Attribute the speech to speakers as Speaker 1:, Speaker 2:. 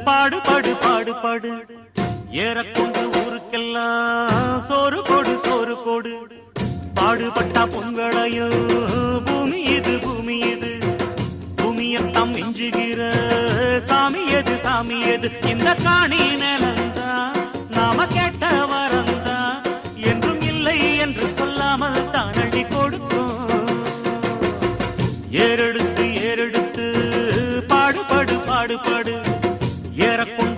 Speaker 1: பாடுபடு பாடுபடு ஏறக்கொண்டு ஊருக்கெல்லாம் சோறு கொடு சோறு கொடு பாடுபட்டா பொங்கலையோ பூமி இது பூமி இது பூமியத்தாம் மிஞ்சுகிற சாமி எது சாமி எது இந்த காணி நிலந்தா நாம கேட்ட வரந்தா என்றும் இல்லை என்று சொல்லாமல் தான் அள்ளி கொடுக்கும் ஏறெடுத்து ஏறெடுத்து பாடுபடு பாடுபடு ஏறக்கொண்டு